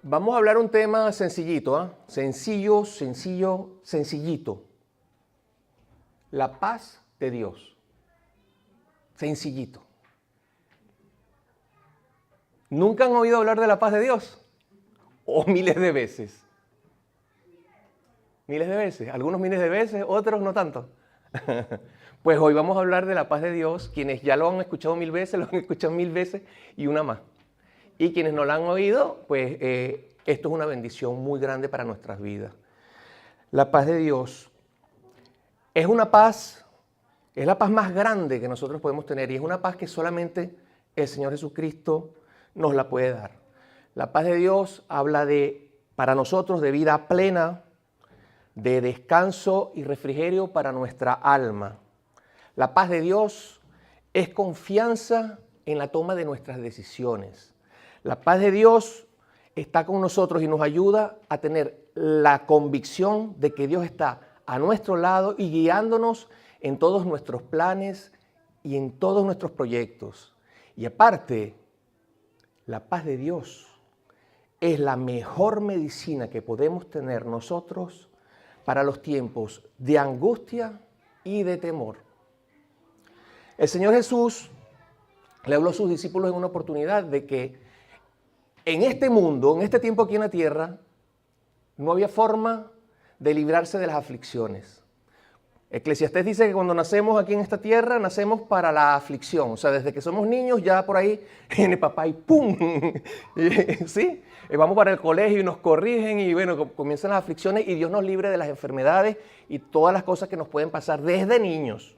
Vamos a hablar un tema sencillito, ¿ah? Sencillo, sencillito. La paz de Dios. Sencillito. ¿Nunca han oído hablar de la paz de Dios? ¿O miles de veces? Miles de veces. Algunos miles de veces, otros no tanto. Pues hoy vamos a hablar de la paz de Dios. Quienes ya lo han escuchado 1000 veces, lo han escuchado 1000 veces y una más. Y quienes no la han oído, pues esto es una bendición muy grande para nuestras vidas. La paz de Dios es una paz, es la paz más grande que nosotros podemos tener y es una paz que solamente el Señor Jesucristo nos la puede dar. La paz de Dios habla para nosotros de vida plena, de descanso y refrigerio para nuestra alma. La paz de Dios es confianza en la toma de nuestras decisiones. La paz de Dios está con nosotros y nos ayuda a tener la convicción de que Dios está a nuestro lado y guiándonos en todos nuestros planes y en todos nuestros proyectos. Y aparte, la paz de Dios es la mejor medicina que podemos tener nosotros para los tiempos de angustia y de temor. El Señor Jesús le habló a sus discípulos en una oportunidad de que en este mundo, en este tiempo aquí en la tierra, no había forma de librarse de las aflicciones. Eclesiastés dice que cuando nacemos aquí en esta tierra, nacemos para la aflicción. O sea, desde que somos niños, ya por ahí viene papá y ¡pum! ¿Sí? Vamos para el colegio y nos corrigen y bueno, comienzan las aflicciones y Dios nos libre de las enfermedades y todas las cosas que nos pueden pasar desde niños.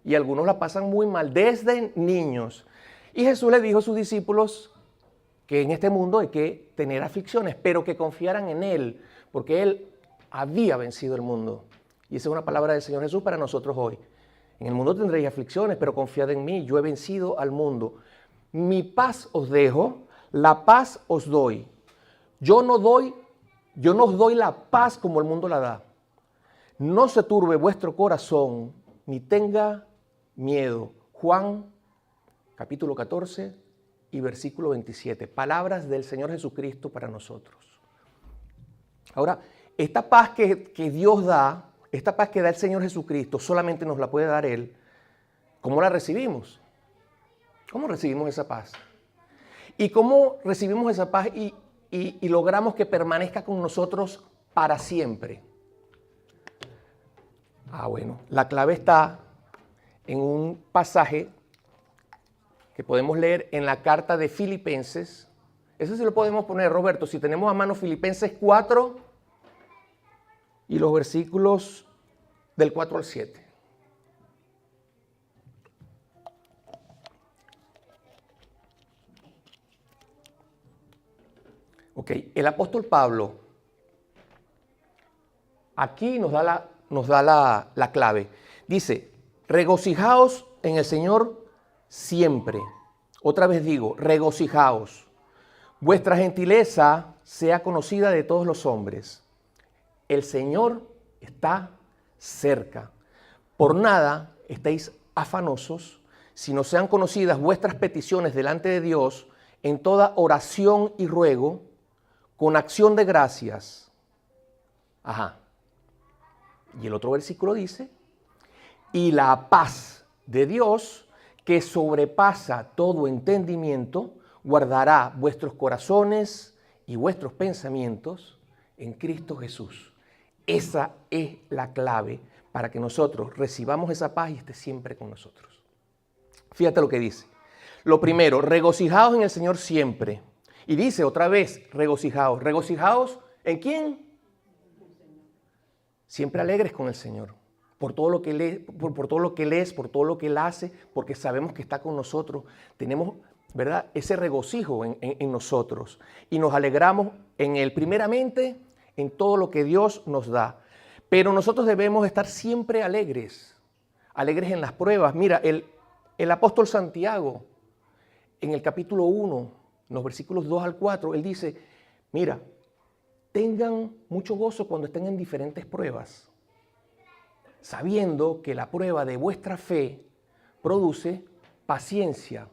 Y algunos la pasan muy mal desde niños. Y Jesús le dijo a sus discípulos que en este mundo hay que tener aflicciones, pero que confiaran en Él, porque Él había vencido el mundo. Y esa es una palabra del Señor Jesús para nosotros hoy. En el mundo tendréis aflicciones, pero confiad en mí, yo he vencido al mundo. Mi paz os dejo, la paz os doy. Yo no os doy la paz como el mundo la da. No se turbe vuestro corazón, ni tenga miedo. Juan, capítulo 14 y versículo 27. Palabras del Señor Jesucristo para nosotros. Ahora, esta paz que Dios da, esta paz que da el Señor Jesucristo, solamente nos la puede dar Él. ¿Cómo la recibimos? ¿Cómo recibimos esa paz? ¿Y cómo recibimos esa paz y logramos que permanezca con nosotros para siempre? Bueno, la clave está en un pasaje que podemos leer en la carta de Filipenses. Eso sí lo podemos poner, Roberto, si tenemos a mano Filipenses 4 y los versículos del 4 al 7. Ok, el apóstol Pablo aquí nos da la clave. Dice, regocijaos en el Señor siempre. Otra vez digo, regocijaos. Vuestra gentileza sea conocida de todos los hombres. El Señor está cerca. Por nada estéis afanosos, sino sean conocidas vuestras peticiones delante de Dios en toda oración y ruego, con acción de gracias. Y el otro versículo dice, y la paz de Dios, que sobrepasa todo entendimiento, guardará vuestros corazones y vuestros pensamientos en Cristo Jesús. Esa es la clave para que nosotros recibamos esa paz y esté siempre con nosotros. Fíjate lo que dice. Lo primero, regocijaos en el Señor siempre. Y dice otra vez, regocijaos. ¿Regocijaos en quién? Siempre alegres con el Señor. Por todo lo que por todo lo que Él es, por todo lo que Él hace, porque sabemos que está con nosotros. Tenemos, ¿verdad?, ese regocijo en nosotros. Y nos alegramos en Él, primeramente, en todo lo que Dios nos da. Pero nosotros debemos estar siempre alegres en las pruebas. Mira, el apóstol Santiago, en el capítulo 1, en los versículos 2 al 4, él dice, mira, tengan mucho gozo cuando estén en diferentes pruebas, sabiendo que la prueba de vuestra fe produce paciencia,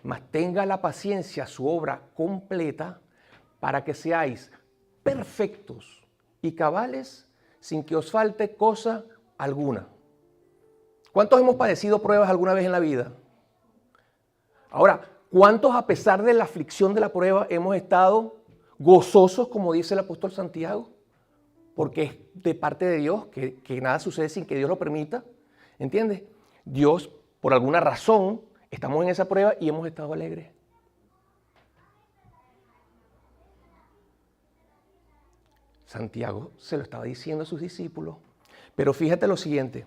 mas tenga la paciencia su obra completa para que seáis perfectos y cabales sin que os falte cosa alguna. ¿Cuántos hemos padecido pruebas alguna vez en la vida? Ahora, ¿cuántos a pesar de la aflicción de la prueba hemos estado gozosos, como dice el apóstol Santiago? Porque es de parte de Dios, que nada sucede sin que Dios lo permita. ¿Entiendes? Dios, por alguna razón, estamos en esa prueba y hemos estado alegres. Santiago se lo estaba diciendo a sus discípulos. Pero fíjate lo siguiente,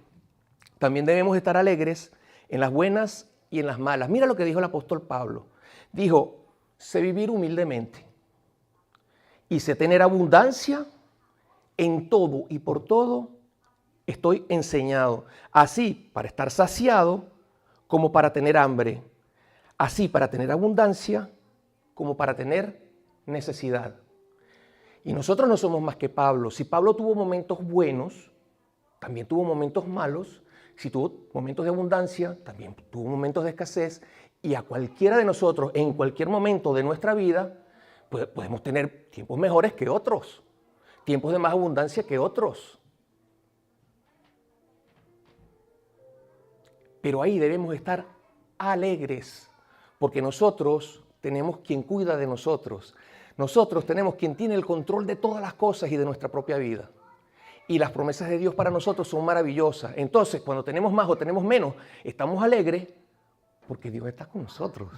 también debemos estar alegres en las buenas y en las malas. Mira lo que dijo el apóstol Pablo. Dijo, sé vivir humildemente y sé tener abundancia en todo y por todo estoy enseñado. Así para estar saciado como para tener hambre. Así para tener abundancia como para tener necesidad. Y nosotros no somos más que Pablo. Si Pablo tuvo momentos buenos, también tuvo momentos malos. Si tuvo momentos de abundancia, también tuvo momentos de escasez. Y a cualquiera de nosotros, en cualquier momento de nuestra vida, pues podemos tener tiempos mejores que otros. Tiempos de más abundancia que otros. Pero ahí debemos estar alegres, porque nosotros tenemos quien cuida de nosotros. Nosotros tenemos quien tiene el control de todas las cosas y de nuestra propia vida. Y las promesas de Dios para nosotros son maravillosas. Entonces, cuando tenemos más o tenemos menos, estamos alegres porque Dios está con nosotros.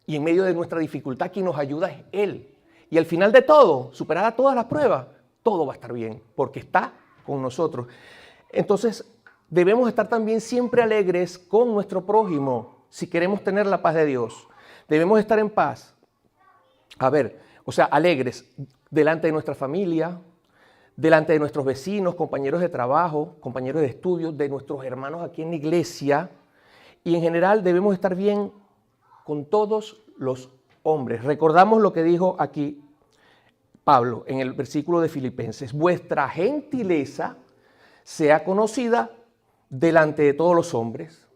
Y en medio de nuestra dificultad, quien nos ayuda es Él. Y al final de todo, superada todas las pruebas, todo va a estar bien porque está con nosotros. Entonces, debemos estar también siempre alegres con nuestro prójimo si queremos tener la paz de Dios. Debemos estar en paz. Alegres delante de nuestra familia, delante de nuestros vecinos, compañeros de trabajo, compañeros de estudio, de nuestros hermanos aquí en la iglesia. Y en general debemos estar bien con todos los hombres. Recordamos lo que dijo aquí Pablo en el versículo de Filipenses. Vuestra gentileza sea conocida delante de todos los hombres.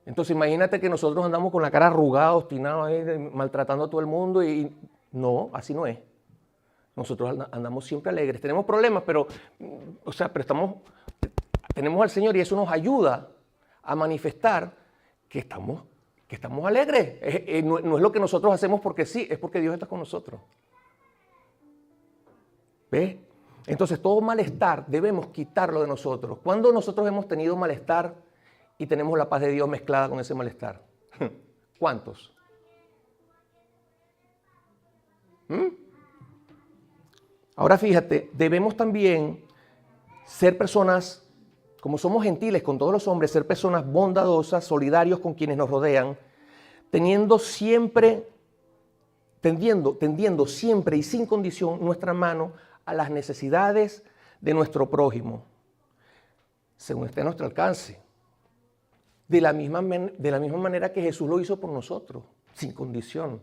Entonces imagínate que nosotros andamos con la cara arrugada, obstinados, maltratando a todo el mundo y no, así no es. Nosotros andamos siempre alegres. Tenemos problemas, pero tenemos al Señor y eso nos ayuda a manifestar que estamos alegres. No es lo que nosotros hacemos porque sí, es porque Dios está con nosotros. ¿Ves? Entonces todo malestar debemos quitarlo de nosotros. ¿Cuándo nosotros hemos tenido malestar y tenemos la paz de Dios mezclada con ese malestar? ¿Cuántos? Ahora fíjate, debemos también ser personas, como somos gentiles con todos los hombres, ser personas bondadosas, solidarios con quienes nos rodean, tendiendo siempre y sin condición nuestra mano a las necesidades de nuestro prójimo, según esté a nuestro alcance. De la misma manera que Jesús lo hizo por nosotros, sin condición.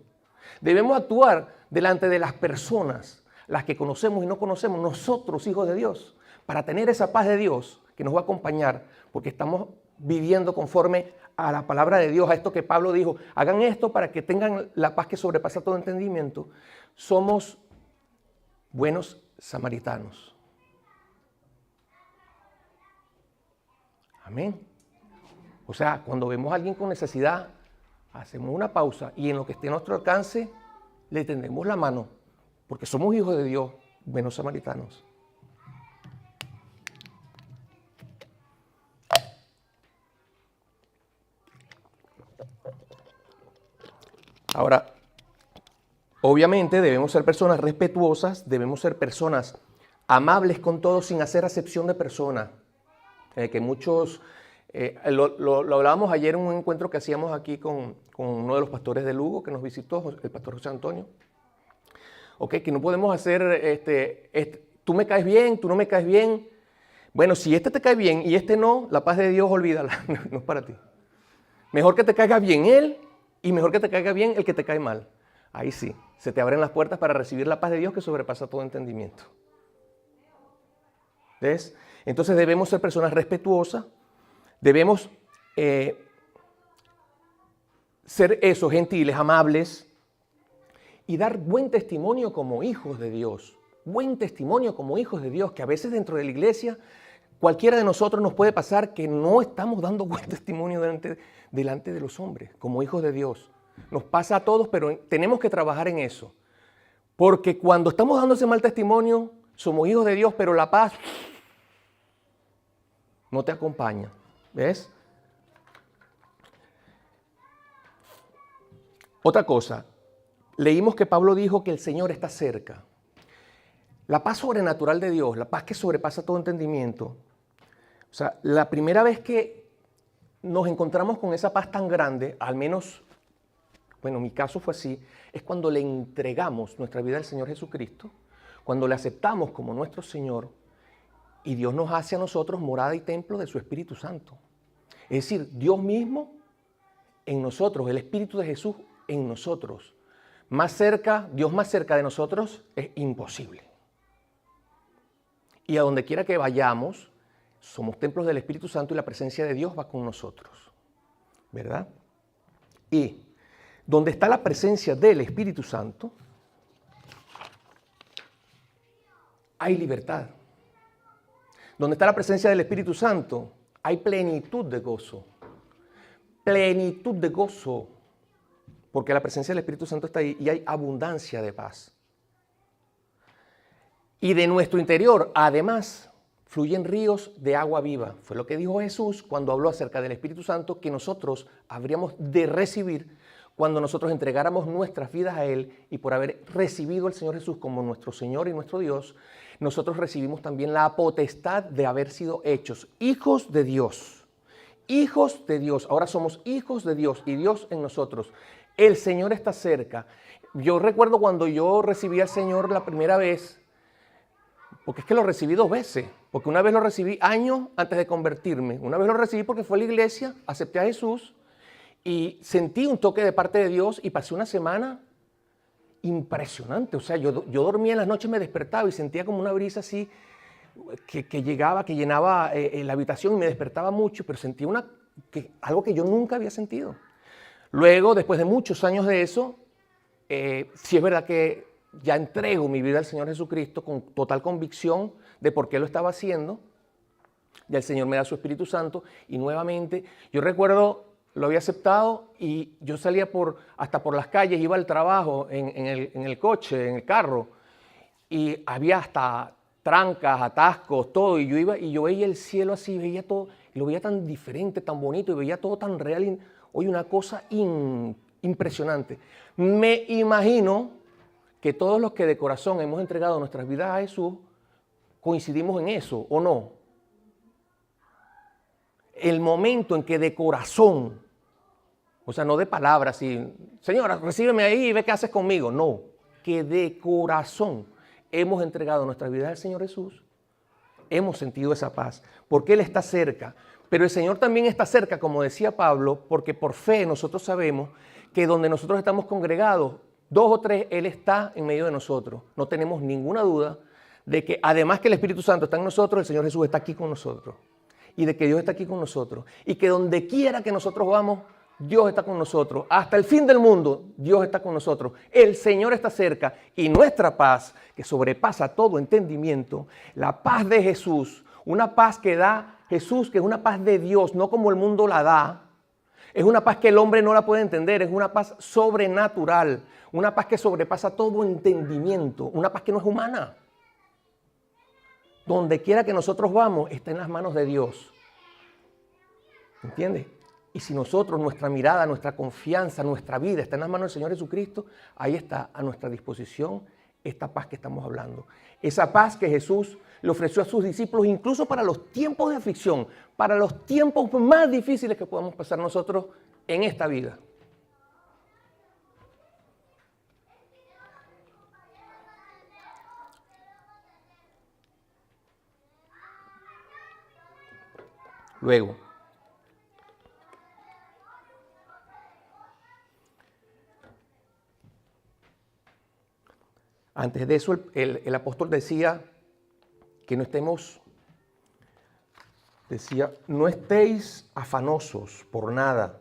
Debemos actuar delante de las personas, las que conocemos y no conocemos, nosotros, hijos de Dios, para tener esa paz de Dios que nos va a acompañar, porque estamos viviendo conforme a la palabra de Dios, a esto que Pablo dijo, hagan esto para que tengan la paz que sobrepasa todo entendimiento. Somos buenos samaritanos. Amén. O sea, cuando vemos a alguien con necesidad, hacemos una pausa y en lo que esté a nuestro alcance, le tendemos la mano, porque somos hijos de Dios, buenos samaritanos. Ahora, obviamente debemos ser personas respetuosas, debemos ser personas amables con todos sin hacer acepción de persona. Que muchos, lo hablábamos ayer en un encuentro que hacíamos aquí con uno de los pastores de Lugo que nos visitó, el pastor José Antonio. Que no podemos hacer, tú me caes bien, tú no me caes bien. Bueno, si este te cae bien y este no, la paz de Dios olvídala, no es para ti. Mejor que te caiga bien él y mejor que te caiga bien el que te cae mal. Ahí sí, se te abren las puertas para recibir la paz de Dios que sobrepasa todo entendimiento. ¿Ves? Entonces debemos ser personas respetuosas, debemos ser gentiles, amables, y dar buen testimonio como hijos de Dios. Buen testimonio como hijos de Dios, que a veces dentro de la iglesia cualquiera de nosotros nos puede pasar que no estamos dando buen testimonio delante de los hombres, como hijos de Dios. Nos pasa a todos, pero tenemos que trabajar en eso. Porque cuando estamos dando ese mal testimonio, somos hijos de Dios, pero la paz no te acompaña. ¿Ves? Otra cosa, leímos que Pablo dijo que el Señor está cerca. La paz sobrenatural de Dios, la paz que sobrepasa todo entendimiento. O sea, la primera vez que nos encontramos con esa paz tan grande, al menos, bueno, mi caso fue así, es cuando le entregamos nuestra vida al Señor Jesucristo, cuando le aceptamos como nuestro Señor y Dios nos hace a nosotros morada y templo de su Espíritu Santo. Es decir, Dios mismo en nosotros, el Espíritu de Jesús en nosotros. Más cerca, Dios más cerca de nosotros es imposible. Y a donde quiera que vayamos, somos templos del Espíritu Santo y la presencia de Dios va con nosotros. ¿Verdad? Y donde está la presencia del Espíritu Santo, hay libertad. Donde está la presencia del Espíritu Santo, hay plenitud de gozo. Plenitud de gozo. Porque la presencia del Espíritu Santo está ahí y hay abundancia de paz. Y de nuestro interior, además, fluyen ríos de agua viva. Fue lo que dijo Jesús cuando habló acerca del Espíritu Santo que nosotros habríamos de recibir cuando nosotros entregáramos nuestras vidas a Él, y por haber recibido al Señor Jesús como nuestro Señor y nuestro Dios, nosotros recibimos también la potestad de haber sido hechos hijos de Dios. Hijos de Dios. Ahora somos hijos de Dios y Dios en nosotros. El Señor está cerca. Yo recuerdo cuando yo recibí al Señor la primera vez, porque es que lo recibí 2 veces, porque una vez lo recibí años antes de convertirme, una vez lo recibí porque fue a la iglesia, acepté a Jesús y sentí un toque de parte de Dios y pasé una semana impresionante. O sea, yo dormía en las noches, me despertaba y sentía como una brisa así que llegaba, que llenaba la habitación y me despertaba mucho, pero sentí algo que yo nunca había sentido. Luego, después de muchos años de eso, sí es verdad que ya entrego mi vida al Señor Jesucristo con total convicción de por qué lo estaba haciendo. Ya el Señor me da su Espíritu Santo y nuevamente, yo recuerdo, lo había aceptado y yo salía hasta por las calles, iba al trabajo en el coche, en el carro, y había hasta trancas, atascos, todo, y yo veía el cielo así, veía todo, y lo veía tan diferente, tan bonito, y veía todo tan real. Oye, una cosa impresionante. Me imagino que todos los que de corazón hemos entregado nuestras vidas a Jesús coincidimos en eso, ¿o no? El momento en que de corazón, o sea, no de palabras, y, Señora, recíbeme ahí y ve qué haces conmigo. No, que de corazón hemos entregado nuestras vidas al Señor Jesús, hemos sentido esa paz, porque Él está cerca. Pero el Señor también está cerca, como decía Pablo, porque por fe nosotros sabemos que donde nosotros estamos congregados, 2 o 3, Él está en medio de nosotros. No tenemos ninguna duda de que además que el Espíritu Santo está en nosotros, el Señor Jesús está aquí con nosotros. Y de que Dios está aquí con nosotros. Y que donde quiera que nosotros vamos, Dios está con nosotros. Hasta el fin del mundo, Dios está con nosotros. El Señor está cerca. Y nuestra paz, que sobrepasa todo entendimiento, la paz de Jesús, una paz que da Jesús, que es una paz de Dios, no como el mundo la da. Es una paz que el hombre no la puede entender, es una paz sobrenatural, una paz que sobrepasa todo entendimiento, una paz que no es humana. Donde quiera que nosotros vamos, está en las manos de Dios. ¿Entiendes? Y si nosotros, nuestra mirada, nuestra confianza, nuestra vida está en las manos del Señor Jesucristo, ahí está a nuestra disposición esta paz que estamos hablando. Esa paz que Jesús le ofreció a sus discípulos incluso para los tiempos de aflicción, para los tiempos más difíciles que podamos pasar nosotros en esta vida. Luego, antes de eso, el apóstol decía que no estéis afanosos por nada,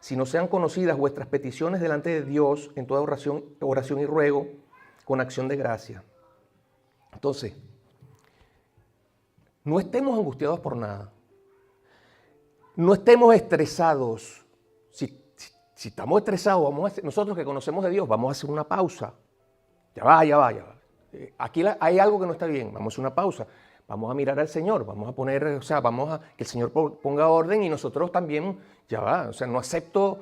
si no sean conocidas vuestras peticiones delante de Dios en toda oración y ruego con acción de gracia. Entonces, no estemos angustiados por nada. No estemos estresados. Si estamos estresados, nosotros que conocemos de Dios, vamos a hacer una pausa. Ya va. Aquí hay algo que no está bien, vamos a hacer una pausa. Vamos a mirar al Señor, vamos a poner, vamos a que el Señor ponga orden y nosotros también, no acepto,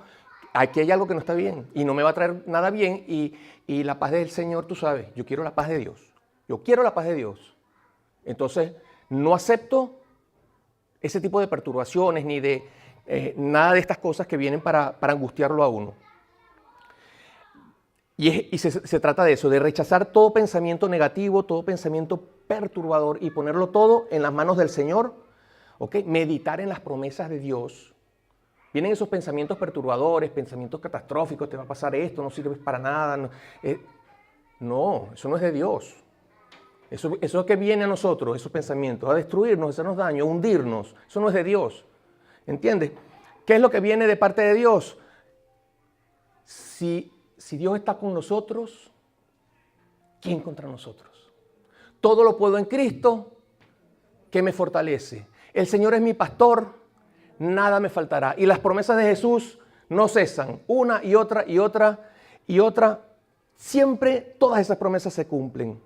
aquí hay algo que no está bien y no me va a traer nada bien y la paz del Señor, tú sabes, yo quiero la paz de Dios, Entonces, no acepto ese tipo de perturbaciones ni de nada de estas cosas que vienen para angustiarlo a uno. Y se trata de eso, de rechazar todo pensamiento negativo, todo pensamiento perturbador y ponerlo todo en las manos del Señor, ¿ok? Meditar en las promesas de Dios. Vienen esos pensamientos perturbadores, pensamientos catastróficos, te va a pasar esto, no sirves para nada. No, eso no es de Dios. Eso es que viene a nosotros, esos pensamientos, a destruirnos, a hacernos daño, a hundirnos. Eso no es de Dios. ¿Entiendes? ¿Qué es lo que viene de parte de Dios? Si Dios está con nosotros, ¿quién contra nosotros? Todo lo puedo en Cristo, que me fortalece. El Señor es mi pastor, nada me faltará. Y las promesas de Jesús no cesan, una y otra y otra y otra. Siempre todas esas promesas se cumplen.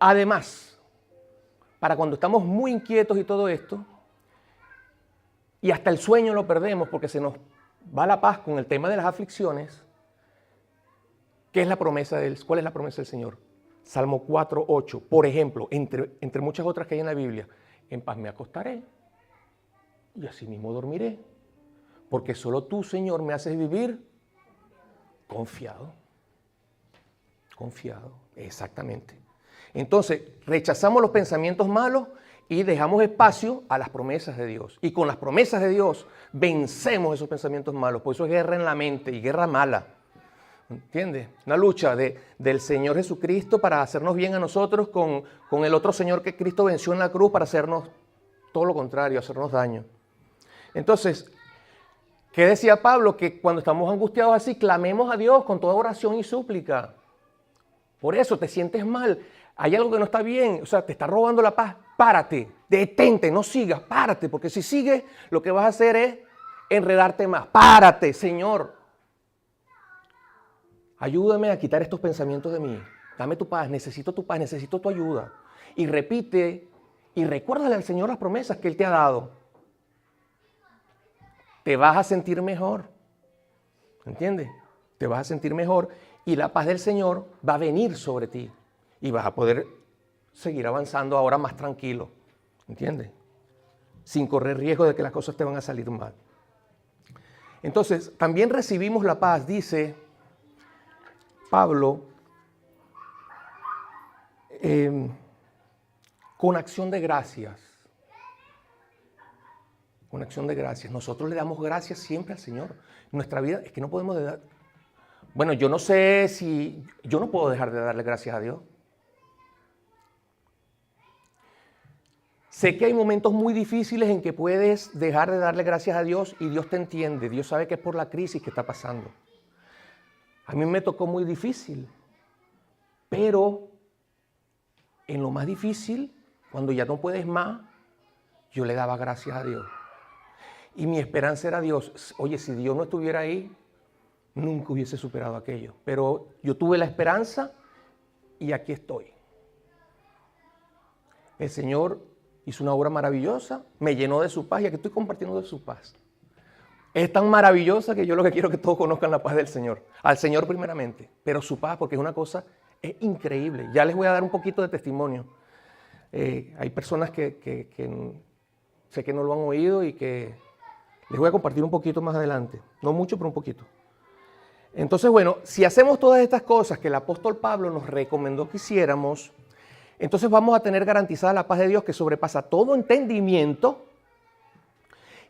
Además, para cuando estamos muy inquietos y todo esto, y hasta el sueño lo perdemos porque se nos va la paz con el tema de las aflicciones, ¿cuál es la promesa del Señor? Salmo 4:8, por ejemplo, entre muchas otras que hay en la Biblia, en paz me acostaré y así mismo dormiré, porque solo tú, Señor, me haces vivir confiado, exactamente. Entonces, rechazamos los pensamientos malos y dejamos espacio a las promesas de Dios. Y con las promesas de Dios vencemos esos pensamientos malos. Por eso es guerra en la mente y guerra mala. ¿Entiendes? Una lucha del Señor Jesucristo para hacernos bien a nosotros con el otro Señor que Cristo venció en la cruz para hacernos todo lo contrario, hacernos daño. Entonces, ¿qué decía Pablo? Que cuando estamos angustiados así, clamemos a Dios con toda oración y súplica. Por eso te sientes mal. Hay algo que no está bien, te está robando la paz. Párate, detente, no sigas, párate, porque si sigues, lo que vas a hacer es enredarte más. Párate, Señor. Ayúdame a quitar estos pensamientos de mí. Dame tu paz, necesito tu ayuda. Y repite y recuérdale al Señor las promesas que Él te ha dado. Te vas a sentir mejor. ¿Entiendes? Te vas a sentir mejor y la paz del Señor va a venir sobre ti. Y vas a poder seguir avanzando ahora más tranquilo. ¿Entiendes? Sin correr riesgo de que las cosas te van a salir mal. Entonces, también recibimos la paz, dice Pablo, con acción de gracias. Con acción de gracias. Nosotros le damos gracias siempre al Señor. Nuestra vida es que no podemos dar. Bueno, yo no sé si yo no puedo dejar de darle gracias a Dios. Sé que hay momentos muy difíciles en que puedes dejar de darle gracias a Dios y Dios te entiende. Dios sabe que es por la crisis que está pasando. A mí me tocó muy difícil, pero en lo más difícil, cuando ya no puedes más, yo le daba gracias a Dios. Y mi esperanza era Dios. Oye, si Dios no estuviera ahí, nunca hubiese superado aquello. Pero yo tuve la esperanza y aquí estoy. El Señor hizo una obra maravillosa, me llenó de su paz y aquí estoy compartiendo de su paz. Es tan maravillosa que yo lo que quiero es que todos conozcan la paz del Señor. Al Señor primeramente, pero su paz porque es una cosa, es increíble. Ya les voy a dar un poquito de testimonio. Hay personas que sé que no lo han oído y que les voy a compartir un poquito más adelante. No mucho, pero un poquito. Entonces, bueno, si hacemos todas estas cosas que el apóstol Pablo nos recomendó que hiciéramos, entonces vamos a tener garantizada la paz de Dios que sobrepasa todo entendimiento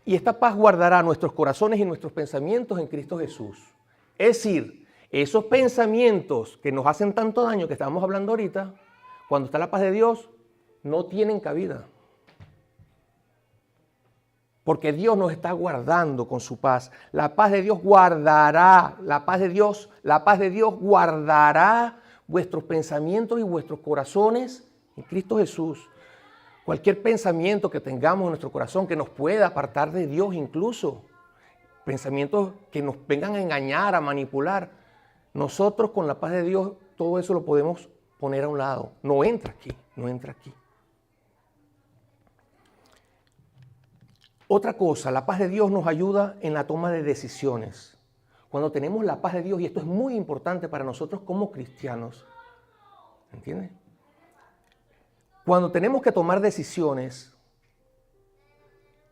y esta paz guardará nuestros corazones y nuestros pensamientos en Cristo Jesús. Es decir, esos pensamientos que nos hacen tanto daño que estábamos hablando ahorita, cuando está la paz de Dios, no tienen cabida. Porque Dios nos está guardando con su paz. La paz de Dios guardará, la paz de Dios guardará vuestros pensamientos y vuestros corazones en Cristo Jesús. Cualquier pensamiento que tengamos en nuestro corazón que nos pueda apartar de Dios incluso, pensamientos que nos vengan a engañar, a manipular, nosotros con la paz de Dios todo eso lo podemos poner a un lado. No entra aquí, no entra aquí. Otra cosa, la paz de Dios nos ayuda en la toma de decisiones. Cuando tenemos la paz de Dios, y esto es muy importante para nosotros como cristianos, ¿entiendes? Cuando tenemos que tomar decisiones,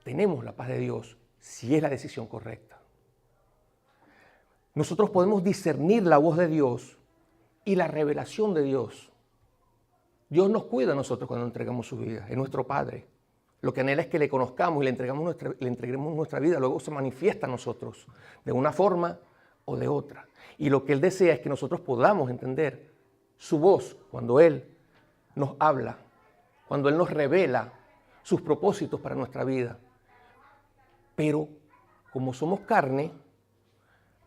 tenemos la paz de Dios si es la decisión correcta. Nosotros podemos discernir la voz de Dios y la revelación de Dios. Dios nos cuida a nosotros cuando entregamos su vida, es nuestro Padre. Lo que anhela es que le conozcamos y le entreguemos nuestra vida, luego se manifiesta a nosotros de una forma o de otra. Y lo que Él desea es que nosotros podamos entender su voz cuando Él nos habla, cuando Él nos revela sus propósitos para nuestra vida. Pero como somos carne,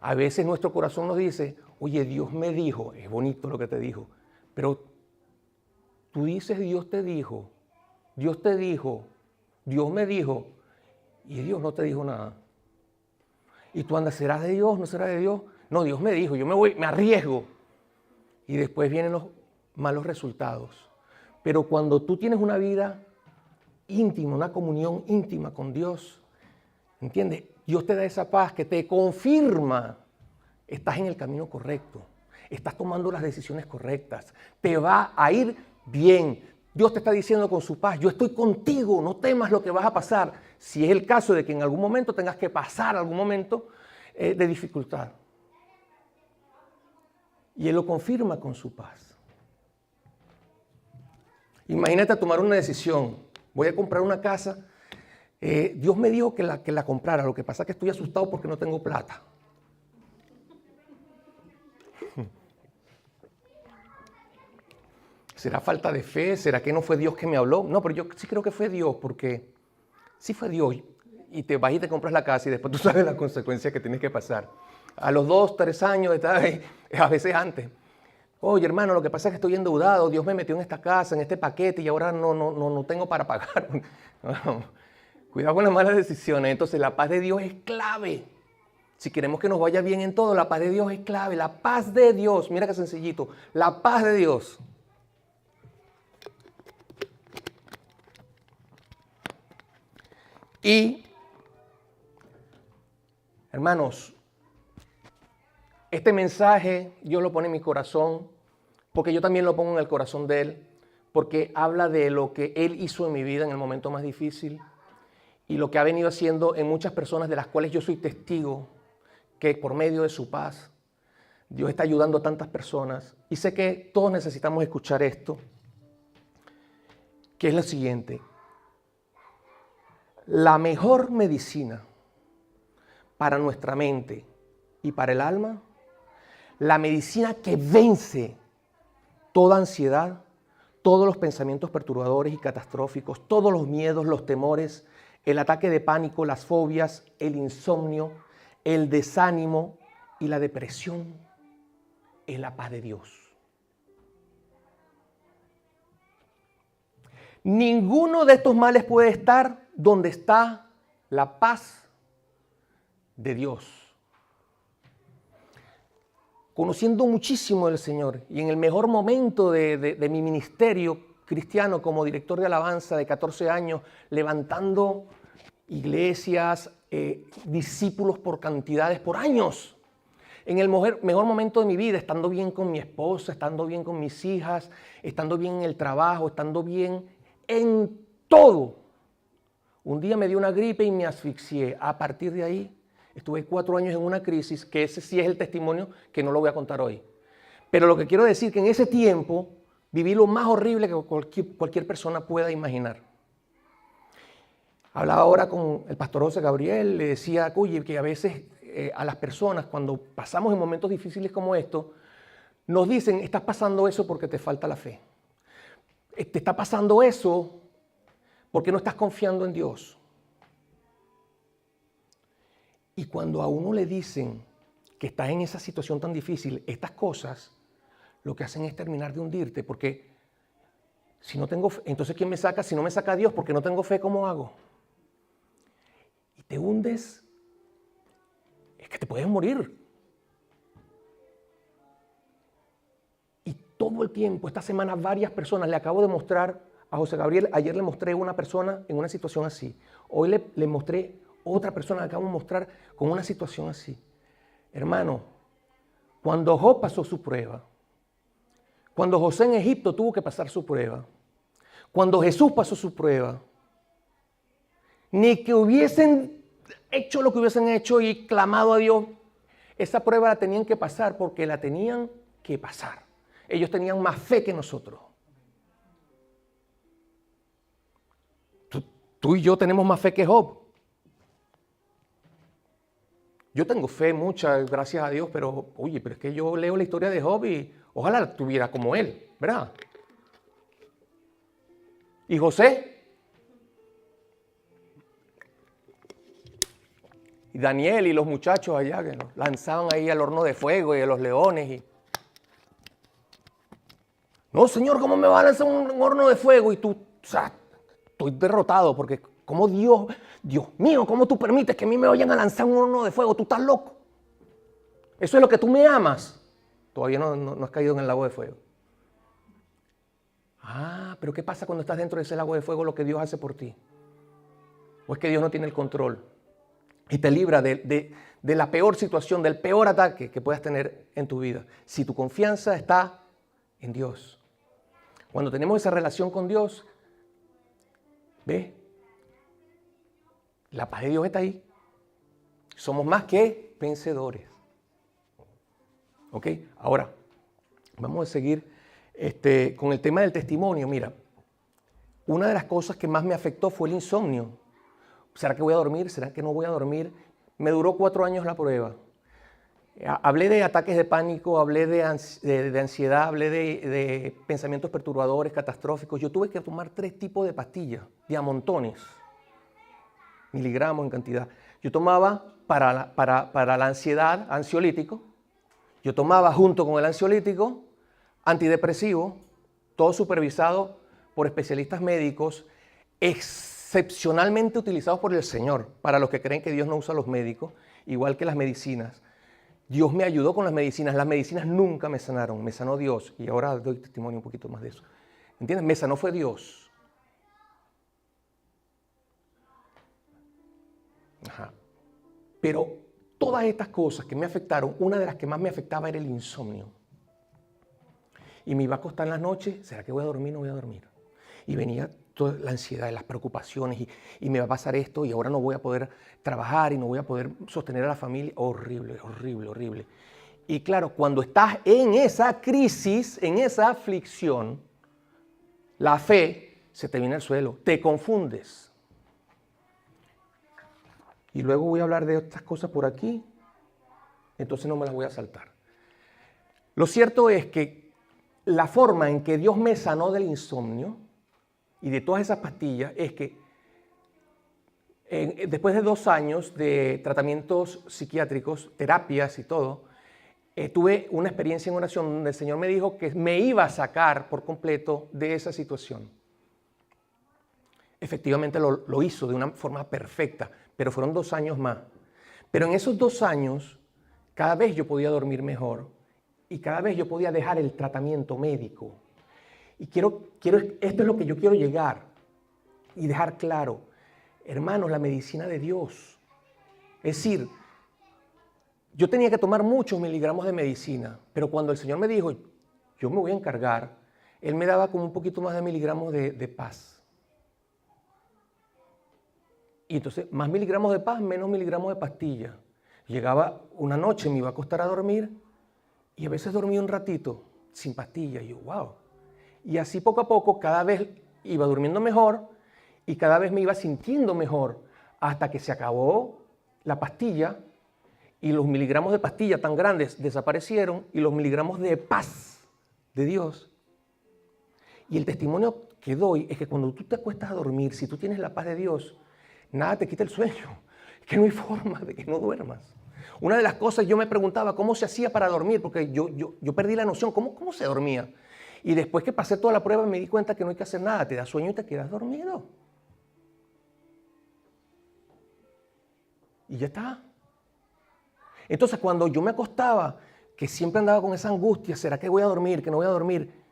a veces nuestro corazón nos dice, oye, Dios me dijo, es bonito lo que te dijo, pero tú dices Dios te dijo, Dios te dijo, Dios me dijo, y Dios no te dijo nada. Y tú andas, ¿serás de Dios? ¿No serás de Dios? No, Dios me dijo, yo me arriesgo. Y después vienen los malos resultados. Pero cuando tú tienes una vida íntima, una comunión íntima con Dios, ¿entiendes? Dios te da esa paz que te confirma, estás en el camino correcto, estás tomando las decisiones correctas, te va a ir bien. Dios te está diciendo con su paz, yo estoy contigo, no temas lo que vas a pasar, si es el caso de que en algún momento tengas que pasar algún momento de dificultad. Y Él lo confirma con su paz. Imagínate tomar una decisión, voy a comprar una casa, Dios me dijo que la comprara, lo que pasa es que estoy asustado porque no tengo plata. ¿Será falta de fe? ¿Será que no fue Dios que me habló? No, pero yo sí creo que fue Dios, porque sí fue Dios. Y te vas y te compras la casa y después tú sabes las consecuencias que tienes que pasar. A los 2, 3 años, a veces antes. Oye, hermano, lo que pasa es que estoy endeudado, Dios me metió en esta casa, en este paquete y ahora no tengo para pagar. Cuidado con las malas decisiones. Entonces, la paz de Dios es clave. Si queremos que nos vaya bien en todo, la paz de Dios es clave. La paz de Dios, mira qué sencillito, la paz de Dios. Y, hermanos, este mensaje Dios lo pone en mi corazón, porque yo también lo pongo en el corazón de Él, porque habla de lo que Él hizo en mi vida en el momento más difícil y lo que ha venido haciendo en muchas personas de las cuales yo soy testigo, que por medio de su paz, Dios está ayudando a tantas personas. Y sé que todos necesitamos escuchar esto, que es lo siguiente. La mejor medicina para nuestra mente y para el alma, la medicina que vence toda ansiedad, todos los pensamientos perturbadores y catastróficos, todos los miedos, los temores, el ataque de pánico, las fobias, el insomnio, el desánimo y la depresión, es la paz de Dios. Ninguno de estos males puede estar donde está la paz de Dios. Conociendo muchísimo del Señor y en el mejor momento de mi ministerio cristiano como director de alabanza de 14 años, levantando iglesias, discípulos por cantidades, por años. En el mejor momento de mi vida, estando bien con mi esposa, estando bien con mis hijas, estando bien en el trabajo, estando bien en todo. Un día me dio una gripe y me asfixié. A partir de ahí, estuve 4 años en una crisis, que ese sí es el testimonio que no lo voy a contar hoy. Pero lo que quiero decir es que en ese tiempo viví lo más horrible que cualquier persona pueda imaginar. Hablaba ahora con el pastor José Gabriel, le decía, oye, que a veces a las personas cuando pasamos en momentos difíciles como estos, nos dicen, estás pasando eso porque te falta la fe. Te está pasando eso porque no estás confiando en Dios. Y cuando a uno le dicen que estás en esa situación tan difícil, estas cosas lo que hacen es terminar de hundirte, porque si no tengo fe, entonces ¿quién me saca? Si no me saca Dios, porque no tengo fe, ¿cómo hago? Y te hundes, es que te puedes morir. Y todo el tiempo, esta semana, varias personas, le acabo de mostrar a José Gabriel, ayer le mostré a una persona en una situación así, hoy le mostré a otra persona, le acabo de mostrar con una situación así. Hermano, cuando Job pasó su prueba, cuando José en Egipto tuvo que pasar su prueba, cuando Jesús pasó su prueba, ni que hubiesen hecho lo que hubiesen hecho y clamado a Dios, esa prueba la tenían que pasar porque la tenían que pasar. Ellos tenían más fe que nosotros. Tú y yo tenemos más fe que Job. Yo tengo fe mucha, gracias a Dios, pero oye, pero es que yo leo la historia de Job y ojalá la tuviera como él, ¿verdad? ¿Y José? Y Daniel y los muchachos allá que los lanzaban ahí al horno de fuego y a los leones. No, Señor, ¿cómo me va a lanzar un horno de fuego? Y tú, o sea, estoy derrotado porque como Dios mío, ¿cómo tú permites que a mí me vayan a lanzar un horno de fuego? Tú estás loco. Eso es lo que tú me amas. Todavía no has caído en el lago de fuego. Ah, pero ¿qué pasa cuando estás dentro de ese lago de fuego? Lo que Dios hace por ti. ¿O es que Dios no tiene el control? Y te libra de la peor situación, del peor ataque que puedas tener en tu vida. Si tu confianza está en Dios. Cuando tenemos esa relación con Dios, ¿ves? La paz de Dios está ahí. Somos más que vencedores. ¿Ok? Ahora, vamos a seguir con el tema del testimonio. Mira, una de las cosas que más me afectó fue el insomnio. ¿Será que voy a dormir? ¿Será que no voy a dormir? Me duró 4 años la prueba. Hablé de ataques de pánico, hablé de ansiedad, hablé de pensamientos perturbadores, catastróficos. Yo tuve que tomar 3 tipos de pastillas, de a montones, miligramos en cantidad. Yo tomaba para la ansiedad, ansiolítico. Yo tomaba junto con el ansiolítico, antidepresivo, todo supervisado por especialistas médicos, excepcionalmente utilizados por el Señor, para los que creen que Dios no usa a los médicos, igual que las medicinas. Dios me ayudó con las medicinas nunca me sanaron, me sanó Dios, y ahora doy testimonio un poquito más de eso. ¿Entiendes? Me sanó fue Dios. Ajá. Pero todas estas cosas que me afectaron, una de las que más me afectaba era el insomnio. Y me iba a acostar en las noches, ¿será que voy a dormir o no voy a dormir? Y venía toda la ansiedad, las preocupaciones, y me va a pasar esto, y ahora no voy a poder trabajar, y no voy a poder sostener a la familia. Horrible, horrible, horrible. Y claro, cuando estás en esa crisis, en esa aflicción, la fe se te viene al suelo, te confundes. Y luego voy a hablar de otras cosas por aquí, entonces no me las voy a saltar. Lo cierto es que la forma en que Dios me sanó del insomnio y de todas esas pastillas es que después de 2 años de tratamientos psiquiátricos, terapias y todo, tuve una experiencia en oración donde el Señor me dijo que me iba a sacar por completo de esa situación. Efectivamente lo hizo de una forma perfecta, pero fueron 2 años más. Pero en esos 2 años, cada vez yo podía dormir mejor y cada vez yo podía dejar el tratamiento médico. Y esto es lo que yo quiero llegar y dejar claro. Hermanos, la medicina de Dios. Es decir, yo tenía que tomar muchos miligramos de medicina, pero cuando el Señor me dijo, yo me voy a encargar, Él me daba como un poquito más de miligramos de paz. Y entonces, más miligramos de paz, menos miligramos de pastilla. Llegaba una noche, me iba a acostar a dormir y a veces dormía un ratito sin pastilla. Y yo, wow. Y así poco a poco, cada vez iba durmiendo mejor y cada vez me iba sintiendo mejor hasta que se acabó la pastilla y los miligramos de pastilla tan grandes desaparecieron y los miligramos de paz de Dios. Y el testimonio que doy es que cuando tú te acuestas a dormir, si tú tienes la paz de Dios, nada te quita el sueño. que no hay forma de que no duermas. Una de las cosas yo me preguntaba cómo se hacía para dormir, porque yo perdí la noción, ¿cómo se dormía? Y después que pasé toda la prueba me di cuenta que no hay que hacer nada, te da sueño y te quedas dormido. Y ya está. Entonces cuando yo me acostaba, que siempre andaba con esa angustia, ¿será que voy a dormir, que no voy a dormir?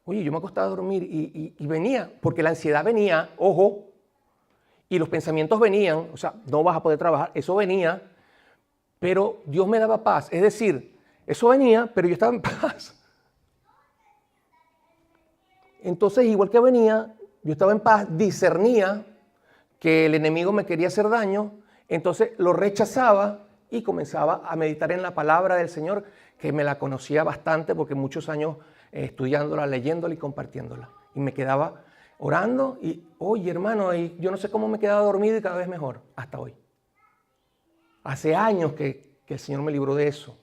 Oye, yo me acostaba a dormir y venía, porque la ansiedad venía, ojo, y los pensamientos venían, o sea, no vas a poder trabajar, eso venía, pero Dios me daba paz. Es decir, eso venía, pero yo estaba en paz. Entonces, igual que venía, yo estaba en paz, discernía que el enemigo me quería hacer daño, entonces lo rechazaba y comenzaba a meditar en la palabra del Señor, que me la conocía bastante porque muchos años estudiándola, leyéndola y compartiéndola. Y me quedaba orando y, oye hermano, yo no sé cómo me quedaba dormido y cada vez mejor, hasta hoy. Hace años que el Señor me libró de eso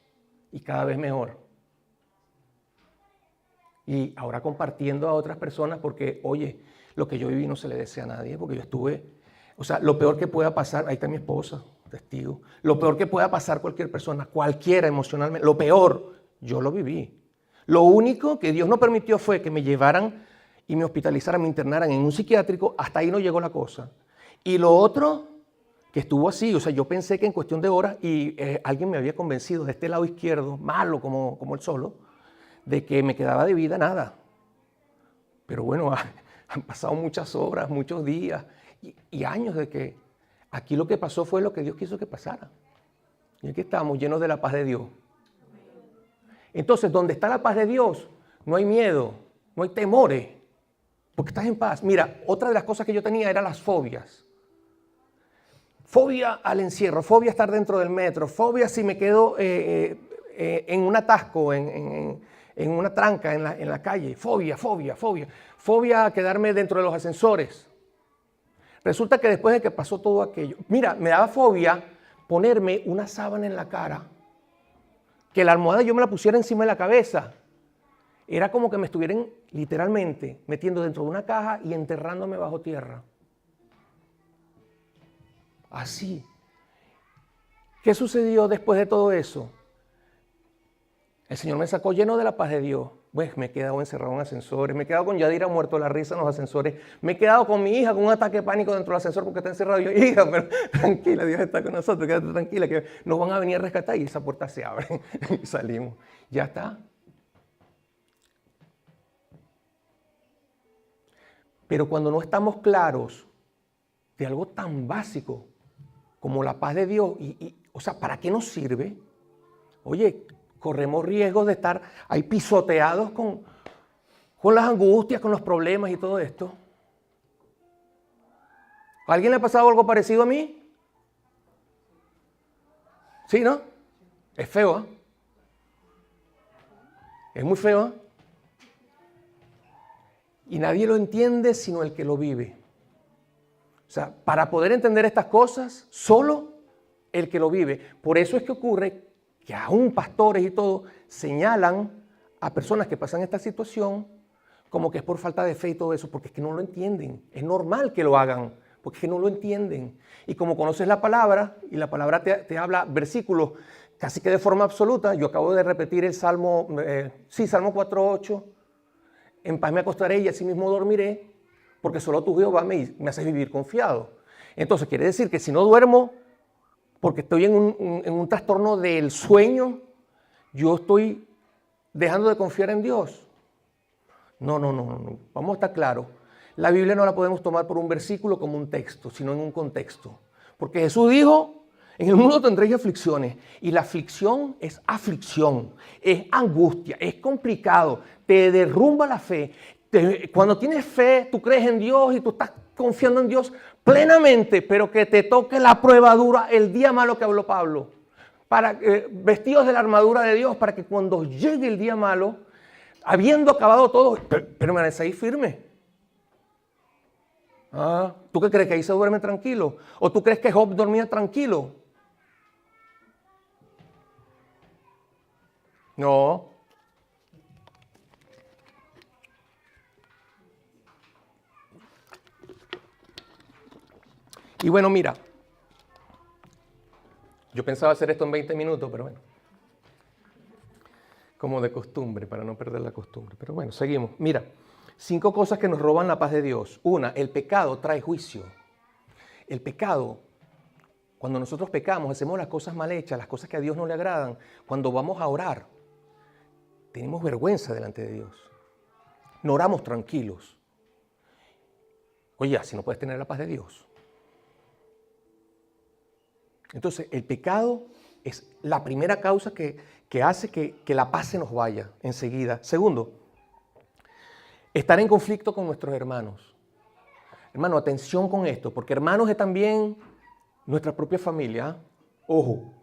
y cada vez mejor. Y ahora compartiendo a otras personas porque, oye, lo que yo viví no se le desea a nadie porque yo estuve, o sea, lo peor que pueda pasar, ahí está mi esposa, testigo, lo peor que pueda pasar cualquier persona, cualquiera emocionalmente, lo peor, yo lo viví. Lo único que Dios no permitió fue que me llevaran y me hospitalizaran, me internaran en un psiquiátrico, hasta ahí no llegó la cosa. Y lo otro, que estuvo así, o sea, yo pensé que en cuestión de horas, y alguien me había convencido de este lado izquierdo, malo como el solo, de que me quedaba de vida nada. Pero bueno, han pasado muchas horas, muchos días y años de que aquí lo que pasó fue lo que Dios quiso que pasara. Y aquí estamos llenos de la paz de Dios. Entonces, donde está la paz de Dios, no hay miedo, no hay temores, porque estás en paz. Mira, otra de las cosas que yo tenía eran las fobias. Fobia al encierro, fobia a estar dentro del metro, fobia si me quedo en un atasco, en una tranca en la calle, fobia a quedarme dentro de los ascensores. Resulta que después de que pasó todo aquello, mira, me daba fobia ponerme una sábana en la cara, que la almohada yo me la pusiera encima de la cabeza. Era como que me estuvieran literalmente metiendo dentro de una caja y enterrándome bajo tierra. Así. ¿Qué sucedió después de todo eso? El Señor me sacó lleno de la paz de Dios. Pues me he quedado encerrado en ascensores, me he quedado con Yadira muerto de la risa en los ascensores, me he quedado con mi hija con un ataque de pánico dentro del ascensor porque está encerrado. Y yo, hija, pero tranquila, Dios está con nosotros, quédate tranquila, que nos van a venir a rescatar y esa puerta se abre y salimos. Ya está. Pero cuando no estamos claros de algo tan básico como la paz de Dios, o sea, ¿para qué nos sirve? Oye, corremos riesgos de estar ahí pisoteados con las angustias, con los problemas y todo esto. ¿A alguien le ha pasado algo parecido a mí? ¿Sí, no? Es feo, ¿eh? Es muy feo, ¿eh? Y nadie lo entiende sino el que lo vive. O sea, para poder entender estas cosas, solo el que lo vive. Por eso es que ocurre que aún pastores y todo señalan a personas que pasan esta situación como que es por falta de fe y todo eso, porque es que no lo entienden. Es normal que lo hagan, porque es que no lo entienden. Y como conoces la palabra, y la palabra te habla versículos casi que de forma absoluta, yo acabo de repetir el Salmo, Salmo 4:8, en paz me acostaré y así mismo dormiré, porque solo tú, Jehová, me haces vivir confiado. Entonces quiere decir que si no duermo, porque estoy en un trastorno del sueño, yo estoy dejando de confiar en Dios. No. Vamos a estar claros. La Biblia no la podemos tomar por un versículo como un texto, sino en un contexto. Porque Jesús dijo, en el mundo tendréis aflicciones. Y la aflicción, es angustia, es complicado, te derrumba la fe. Cuando tienes fe, tú crees en Dios y tú estás confiando en Dios plenamente, pero que te toque la prueba dura, el día malo que habló Pablo, vestidos de la armadura de Dios, para que cuando llegue el día malo, habiendo acabado todo, permanece ahí firme. ¿Tú qué crees? ¿Que ahí se duerme tranquilo? ¿O tú crees que Job dormía tranquilo? No. Y bueno, mira, Yo pensaba hacer esto en 20 minutos, pero bueno. Como de costumbre, para no perder la costumbre. Pero bueno, seguimos. Mira, 5 cosas que nos roban la paz de Dios. 1, el pecado trae juicio. El pecado, cuando nosotros pecamos, hacemos las cosas mal hechas, las cosas que a Dios no le agradan, cuando vamos a orar, tenemos vergüenza delante de Dios. No oramos tranquilos. Oye, así no puedes tener la paz de Dios. Entonces, el pecado es la primera causa que hace que la paz se nos vaya enseguida. Segundo, estar en conflicto con nuestros hermanos. Hermano, atención con esto, porque hermanos es también nuestra propia familia. Ojo,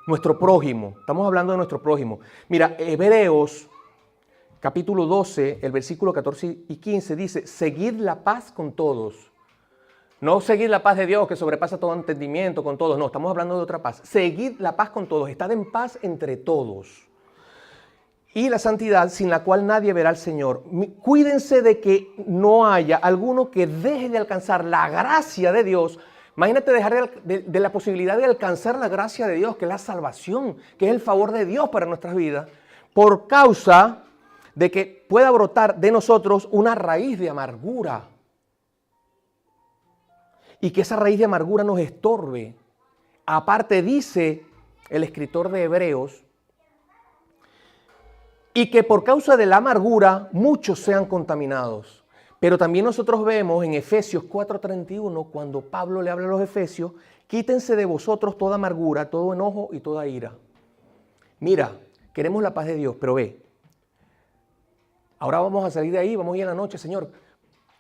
nuestro prójimo. Estamos hablando de nuestro prójimo. Mira, Hebreos capítulo 12, el versículo 14 y 15 dice, seguid la paz con todos. No seguid la paz de Dios que sobrepasa todo entendimiento con todos. No, estamos hablando de otra paz. Seguid la paz con todos. Estad en paz entre todos. Y la santidad sin la cual nadie verá al Señor. Cuídense de que no haya alguno que deje de alcanzar la gracia de Dios. Imagínate dejar de la posibilidad de alcanzar la gracia de Dios, que es la salvación, que es el favor de Dios para nuestras vidas, por causa de que pueda brotar de nosotros una raíz de amargura. Y que esa raíz de amargura nos estorbe. Aparte dice el escritor de Hebreos, y que por causa de la amargura muchos sean contaminados. Pero también nosotros vemos en Efesios 4:31, cuando Pablo le habla a los efesios, quítense de vosotros toda amargura, todo enojo y toda ira. Mira, queremos la paz de Dios, pero ve, ahora vamos a salir de ahí, vamos a ir en la noche, Señor,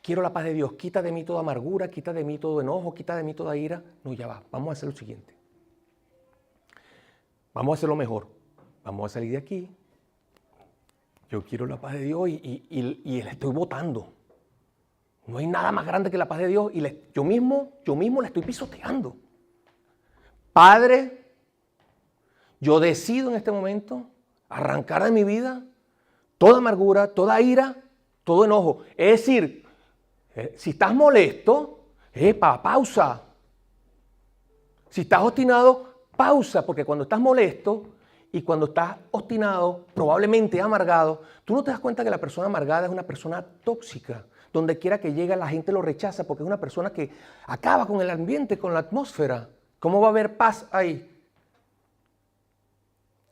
quiero la paz de Dios, quita de mí toda amargura, quita de mí todo enojo, quita de mí toda ira. No, ya va, vamos a hacer lo siguiente. Vamos a hacer lo mejor. Vamos a salir de aquí. Yo quiero la paz de Dios y la estoy votando. No hay nada más grande que la paz de Dios y yo mismo la estoy pisoteando. Padre, yo decido en este momento arrancar de mi vida toda amargura, toda ira, todo enojo. Es decir, si estás molesto, pausa. Si estás obstinado, pausa, porque cuando estás molesto y cuando estás obstinado, probablemente amargado, tú no te das cuenta que la persona amargada es una persona tóxica. Donde quiera que llegue la gente lo rechaza porque es una persona que acaba con el ambiente, con la atmósfera. ¿Cómo va a haber paz ahí?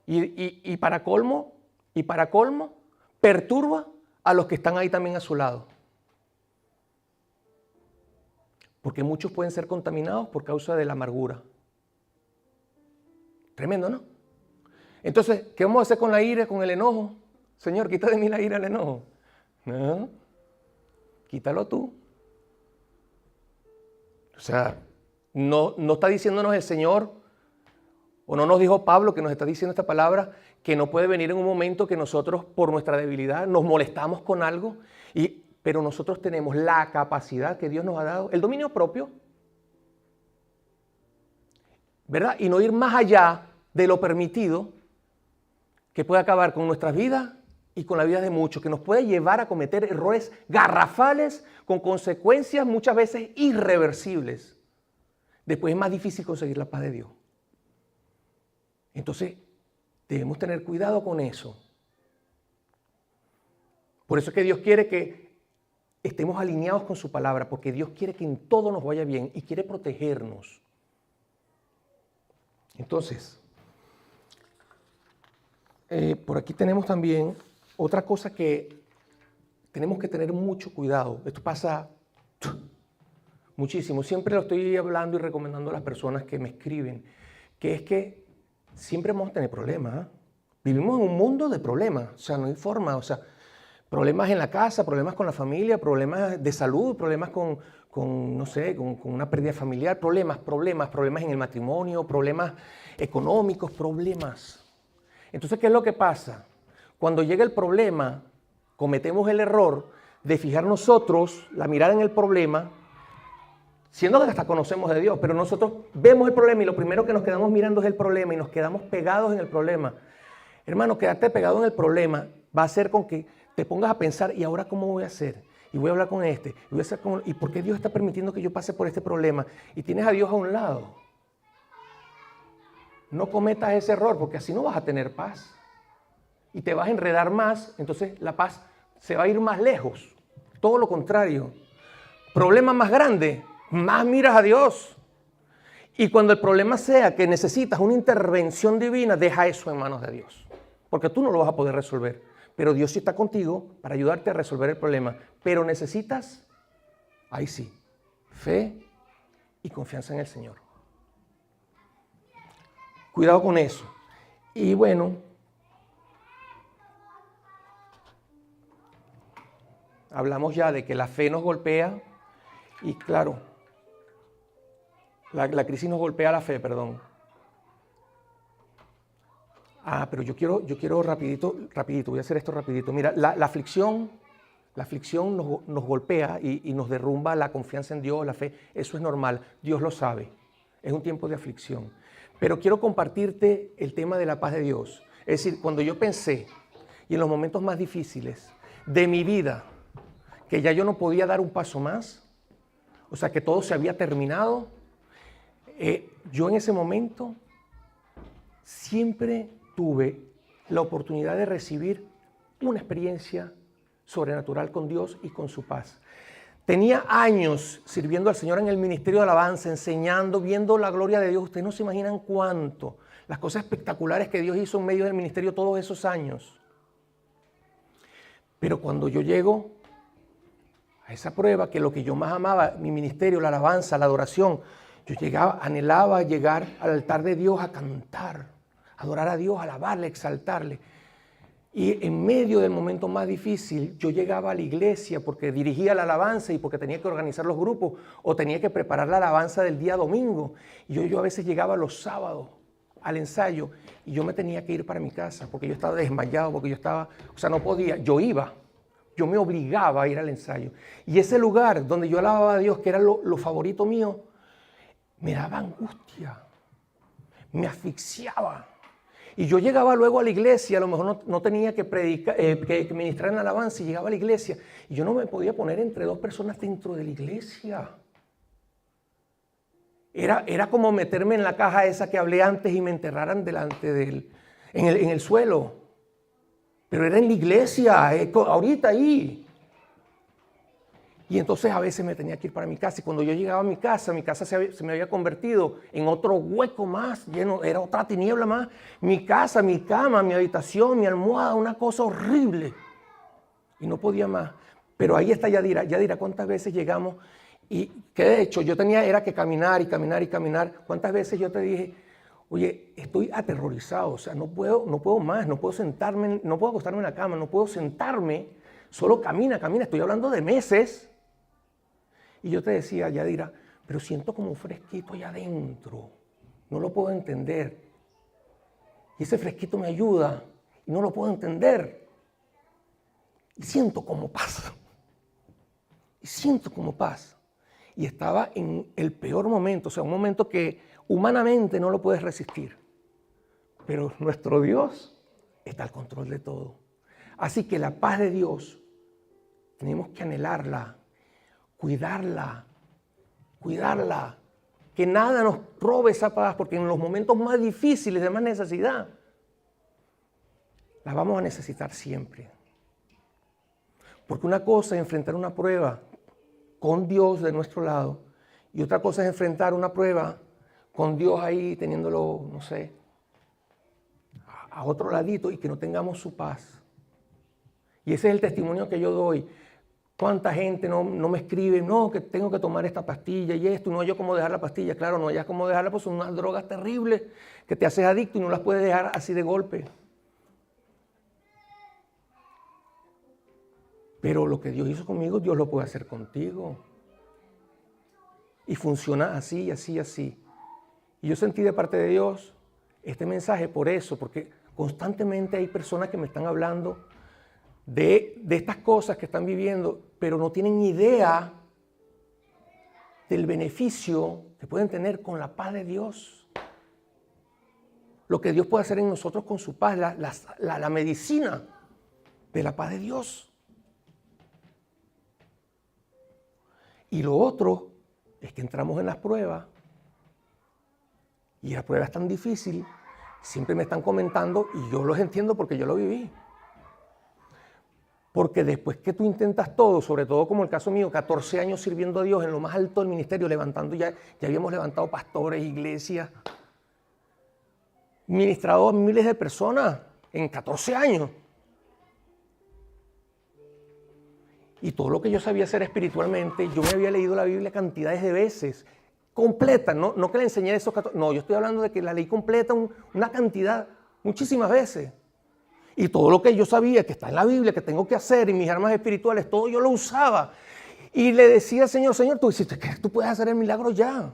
Y para colmo, perturba a los que están ahí también a su lado. Porque muchos pueden ser contaminados por causa de la amargura. Tremendo, ¿no? Entonces, ¿qué vamos a hacer con la ira, con el enojo? Señor, quita de mí la ira, el enojo. No, quítalo tú. O sea, no está diciéndonos el Señor, o no nos dijo Pablo, que nos está diciendo esta palabra, que no puede venir en un momento que nosotros, por nuestra debilidad, nos molestamos con algo, pero nosotros tenemos la capacidad que Dios nos ha dado, el dominio propio, ¿verdad? Y no ir más allá de lo permitido, que puede acabar con nuestras vidas y con la vida de muchos, que nos puede llevar a cometer errores garrafales con consecuencias muchas veces irreversibles. Después es más difícil conseguir la paz de Dios. Entonces, debemos tener cuidado con eso. Por eso es que Dios quiere que estemos alineados con su palabra, porque Dios quiere que en todo nos vaya bien y quiere protegernos. Entonces, por aquí tenemos también otra cosa que tenemos que tener mucho cuidado. Esto pasa muchísimo. Siempre lo estoy hablando y recomendando a las personas que me escriben, que es que siempre vamos a tener problemas. Vivimos en un mundo de problemas. O sea, no hay forma. O sea, problemas en la casa, problemas con la familia, problemas de salud, problemas con una pérdida familiar, problemas en el matrimonio, problemas económicos, problemas. Entonces, ¿qué es lo que pasa? Cuando llega el problema, cometemos el error de fijar nosotros la mirada en el problema, siendo que hasta conocemos de Dios, pero nosotros vemos el problema y lo primero que nos quedamos mirando es el problema y nos quedamos pegados en el problema. Hermano, quedarte pegado en el problema va a hacer con que te pongas a pensar, ¿y ahora cómo voy a hacer? Y voy a hablar con este, ¿y por qué Dios está permitiendo que yo pase por este problema? Y tienes a Dios a un lado. No cometas ese error porque así no vas a tener paz. Y te vas a enredar más, entonces la paz se va a ir más lejos. Todo lo contrario. Problema más grande, más miras a Dios. Y cuando el problema sea que necesitas una intervención divina, deja eso en manos de Dios. Porque tú no lo vas a poder resolver. Pero Dios sí está contigo para ayudarte a resolver el problema. Pero necesitas, ahí sí, fe y confianza en el Señor. Cuidado con eso. Y bueno, hablamos ya de que la fe nos golpea y claro, la crisis nos golpea la fe, perdón. Pero yo quiero rapidito, voy a hacer esto rapidito. Mira, la aflicción nos golpea y nos derrumba la confianza en Dios, la fe. Eso es normal, Dios lo sabe. Es un tiempo de aflicción. Pero quiero compartirte el tema de la paz de Dios. Es decir, cuando yo pensé, y en los momentos más difíciles de mi vida, que ya yo no podía dar un paso más, o sea, que todo se había terminado, yo en ese momento siempre tuve la oportunidad de recibir una experiencia sobrenatural con Dios y con su paz. Tenía años sirviendo al Señor en el ministerio de alabanza, enseñando, viendo la gloria de Dios. Ustedes no se imaginan cuánto, las cosas espectaculares que Dios hizo en medio del ministerio todos esos años. Pero cuando yo llego a esa prueba, que lo que yo más amaba, mi ministerio, la alabanza, la adoración, yo llegaba, anhelaba llegar al altar de Dios a cantar, adorar a Dios, alabarle, exaltarle. Y en medio del momento más difícil, yo llegaba a la iglesia porque dirigía la alabanza y porque tenía que organizar los grupos o tenía que preparar la alabanza del día domingo. Y yo a veces llegaba los sábados al ensayo y yo me tenía que ir para mi casa porque yo estaba desmayado, porque yo estaba, o sea, no podía, yo iba. Yo me obligaba a ir al ensayo. Y ese lugar donde yo alababa a Dios, que era lo favorito mío, me daba angustia, me asfixiaba. Y yo llegaba luego a la iglesia, a lo mejor no tenía que predicar, que ministrar en la alabanza, y llegaba a la iglesia. Y yo no me podía poner entre dos personas dentro de la iglesia. Era como meterme en la caja esa que hablé antes y me enterraran delante de él, en el suelo. Pero era en la iglesia, ahorita ahí. Y entonces a veces me tenía que ir para mi casa. Y cuando yo llegaba a mi casa se me había convertido en otro hueco más, lleno, era otra tiniebla más. Mi casa, mi cama, mi habitación, mi almohada, una cosa horrible. Y no podía más. Pero ahí está Yadira. Yadira, ¿cuántas veces llegamos? Y que de hecho yo era que caminar y caminar y caminar. ¿Cuántas veces yo te dije, oye, estoy aterrorizado, o sea, no puedo más, no puedo sentarme, no puedo acostarme en la cama, no puedo sentarme, solo camina, estoy hablando de meses. Y yo te decía, Yadira, pero siento como un fresquito allá adentro, no lo puedo entender. Y ese fresquito me ayuda y no lo puedo entender. Y siento como paz. Y estaba en el peor momento, o sea, un momento que humanamente no lo puedes resistir. Pero nuestro Dios está al control de todo. Así que la paz de Dios tenemos que anhelarla, cuidarla, que nada nos robe esa paz, porque en los momentos más difíciles, de más necesidad, la vamos a necesitar siempre. Porque una cosa es enfrentar una prueba con Dios de nuestro lado y otra cosa es enfrentar una prueba con Dios ahí teniéndolo, no sé, a otro ladito y que no tengamos su paz. Y ese es el testimonio que yo doy. ¿Cuánta gente no me escribe? No, que tengo que tomar esta pastilla y esto, no hay yo cómo dejar la pastilla. Claro, no hayas cómo dejarla, pues son unas drogas terribles que te haces adicto y no las puedes dejar así de golpe. Pero lo que Dios hizo conmigo, Dios lo puede hacer contigo. Y funciona así, así, así. Y yo sentí de parte de Dios este mensaje por eso, porque constantemente hay personas que me están hablando de estas cosas que están viviendo, pero no tienen idea del beneficio que pueden tener con la paz de Dios. Lo que Dios puede hacer en nosotros con su paz, la medicina de la paz de Dios. Y lo otro es que entramos en las pruebas y la prueba es tan difícil siempre me están comentando y yo los entiendo porque yo lo viví. Porque después que tú intentas todo, sobre todo como el caso mío, 14 años sirviendo a Dios en lo más alto del ministerio, levantando, ya habíamos levantado pastores, iglesias, ministrado a miles de personas en 14 años. Y todo lo que yo sabía hacer espiritualmente, yo me había leído la Biblia cantidades de veces, completa, no que le enseñé esos 14, no, yo estoy hablando de que la leí completa una cantidad, muchísimas veces. Y todo lo que yo sabía que está en la Biblia, que tengo que hacer, y mis armas espirituales, todo yo lo usaba. Y le decía al Señor, Señor, tú hiciste que tú puedes hacer el milagro ya.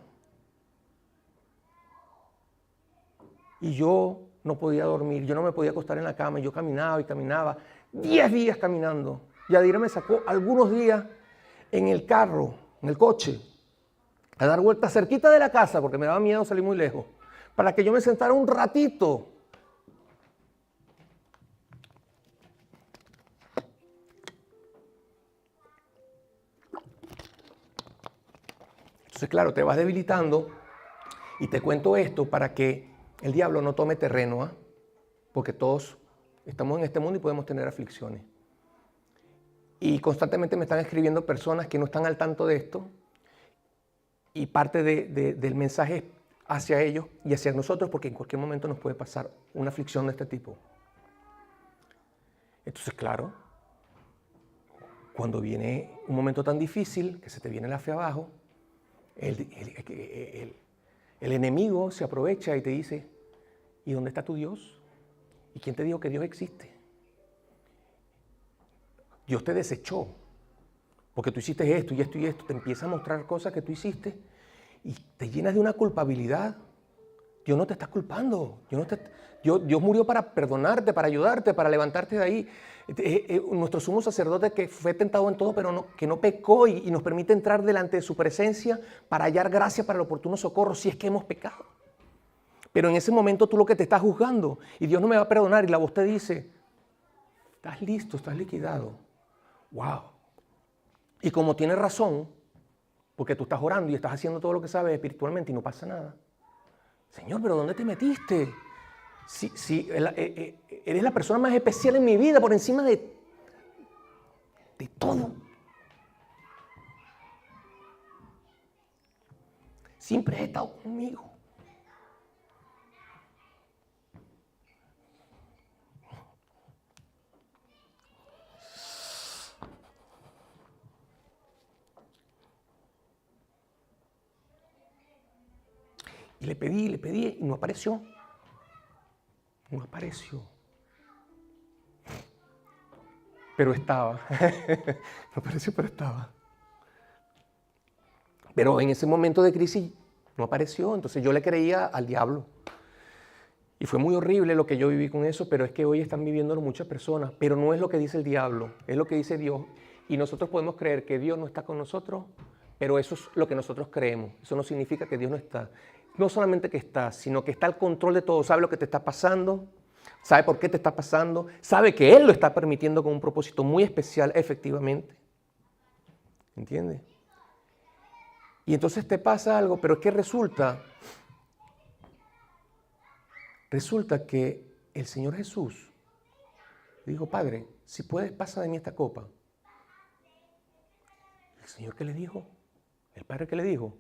Y yo no podía dormir, yo no me podía acostar en la cama, yo caminaba y caminaba, 10 días caminando. Yadira me sacó algunos días en el carro, en el coche, a dar vueltas cerquita de la casa, porque me daba miedo salir muy lejos, para que yo me sentara un ratito. Entonces, claro, te vas debilitando y te cuento esto para que el diablo no tome terreno, porque todos estamos en este mundo y podemos tener aflicciones. Y constantemente me están escribiendo personas que no están al tanto de esto y parte del mensaje hacia ellos y hacia nosotros, porque en cualquier momento nos puede pasar una aflicción de este tipo. Entonces, claro, cuando viene un momento tan difícil, que se te viene la fe abajo, el enemigo se aprovecha y te dice, ¿y dónde está tu Dios? ¿Y quién te dijo que Dios existe? Dios te desechó, porque tú hiciste esto y esto y esto, te empieza a mostrar cosas que tú hiciste y te llenas de una culpabilidad. Dios no te está culpando, Dios murió para perdonarte, para ayudarte, para levantarte de ahí. Nuestro sumo sacerdote que fue tentado en todo, pero que no pecó y nos permite entrar delante de su presencia para hallar gracia para el oportuno socorro si es que hemos pecado. Pero en ese momento tú lo que te estás juzgando y Dios no me va a perdonar y la voz te dice, estás listo, estás liquidado. ¡Wow! Y como tienes razón, porque tú estás orando y estás haciendo todo lo que sabes espiritualmente y no pasa nada. Señor, ¿pero dónde te metiste? Si eres la persona más especial en mi vida por encima de todo. Siempre has estado conmigo. Y le pedí y no apareció. No apareció. Pero estaba. No apareció, pero estaba. Pero en ese momento de crisis no apareció. Entonces yo le creía al diablo. Y fue muy horrible lo que yo viví con eso, pero es que hoy están viviéndolo muchas personas. Pero no es lo que dice el diablo, es lo que dice Dios. Y nosotros podemos creer que Dios no está con nosotros, pero eso es lo que nosotros creemos. Eso no significa que Dios no está. No solamente que está, sino que está al control de todo. Sabe lo que te está pasando, sabe por qué te está pasando, sabe que Él lo está permitiendo con un propósito muy especial, efectivamente. ¿Entiendes? Y entonces te pasa algo, pero es que resulta que el Señor Jesús dijo, Padre, si puedes, pasa de mí esta copa. ¿El Señor qué le dijo? ¿El Padre qué le dijo?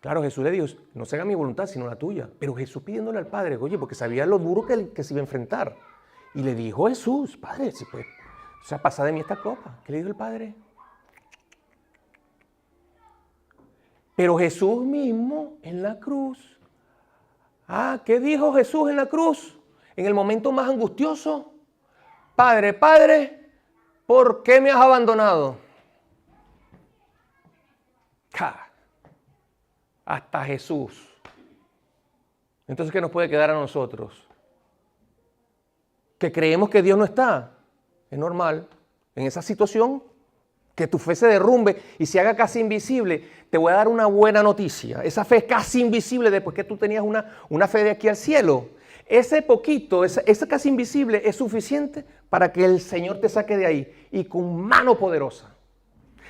Claro, Jesús le dijo, no se haga mi voluntad, sino la tuya. Pero Jesús pidiéndole al Padre, oye, porque sabía lo duro que se iba a enfrentar. Y le dijo Jesús, Padre, si puedes, o sea, pasa de mí esta copa. ¿Qué le dijo el Padre? Pero Jesús mismo en la cruz. ¿Qué dijo Jesús en la cruz? En el momento más angustioso. Padre, Padre, ¿por qué me has abandonado? Hasta Jesús. Entonces, ¿qué nos puede quedar a nosotros? Que creemos que Dios no está. Es normal. En esa situación, que tu fe se derrumbe y se haga casi invisible, te voy a dar una buena noticia. Esa fe es casi invisible después que tú tenías una fe de aquí al cielo. Ese poquito, ese casi invisible es suficiente para que el Señor te saque de ahí y con mano poderosa.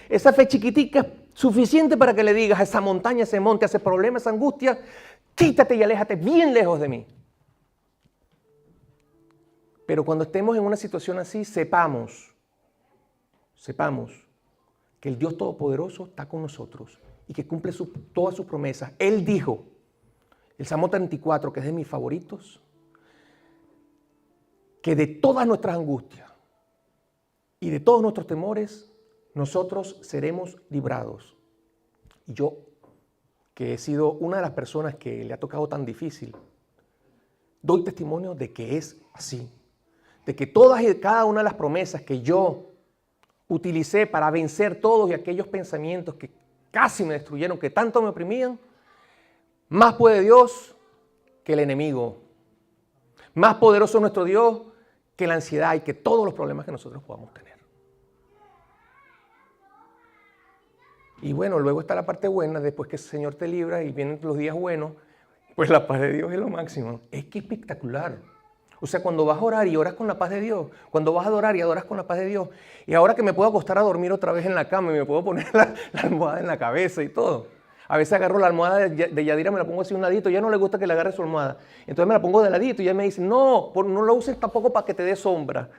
Esa fe chiquitica es suficiente para que le digas a esa montaña, ese monte, a ese problema, esa angustia, quítate y aléjate bien lejos de mí. Pero cuando estemos en una situación así, sepamos que el Dios Todopoderoso está con nosotros y que cumple todas sus promesas. Él dijo, el Salmo 34, que es de mis favoritos, que de todas nuestras angustias y de todos nuestros temores, nosotros seremos librados. Y yo, que he sido una de las personas que le ha tocado tan difícil, doy testimonio de que es así. De que todas y cada una de las promesas que yo utilicé para vencer todos y aquellos pensamientos que casi me destruyeron, que tanto me oprimían, más puede Dios que el enemigo. Más poderoso es nuestro Dios que la ansiedad y que todos los problemas que nosotros podamos tener. Y bueno, luego está la parte buena, después que el Señor te libra y vienen los días buenos, pues la paz de Dios es lo máximo. Es que espectacular. O sea, cuando vas a orar y oras con la paz de Dios, cuando vas a adorar y adoras con la paz de Dios, y ahora que me puedo acostar a dormir otra vez en la cama y me puedo poner la almohada en la cabeza y todo. A veces agarro la almohada de Yadira, me la pongo así a un ladito, ya no le gusta que le agarre su almohada. Entonces me la pongo de ladito y ella me dice, no, no la uses tampoco para que te dé sombra.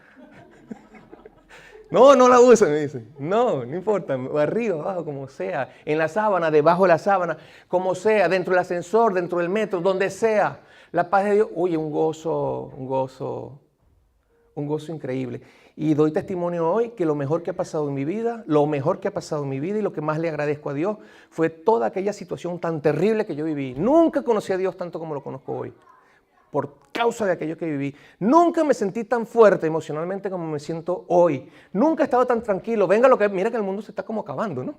No, no la uses, me dice. No importa, arriba, abajo, como sea, en la sábana, debajo de la sábana, como sea, dentro del ascensor, dentro del metro, donde sea. La paz de Dios, oye, un gozo increíble. Y doy testimonio hoy que lo mejor que ha pasado en mi vida, y lo que más le agradezco a Dios, fue toda aquella situación tan terrible que yo viví. Nunca conocí a Dios tanto como lo conozco hoy, por causa de aquello que viví. Nunca me sentí tan fuerte emocionalmente como me siento hoy. Nunca he estado tan tranquilo. Mira que el mundo se está como acabando, ¿no?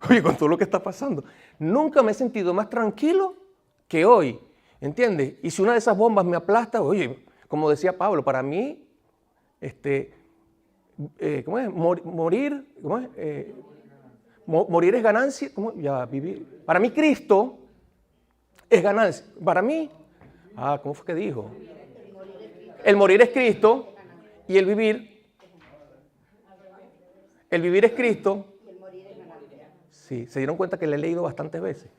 Oye, con todo lo que está pasando. Nunca me he sentido más tranquilo que hoy. ¿Entiendes? Y si una de esas bombas me aplasta, oye, como decía Pablo, para mí, ¿cómo es? Morir, ¿cómo es? Morir es ganancia, ¿cómo? Ya, vivir. Para mí Cristo es ganancia. Para mí, ¿cómo fue que dijo? El morir es Cristo y el vivir es Cristo. Sí, se dieron cuenta que le he leído bastantes veces.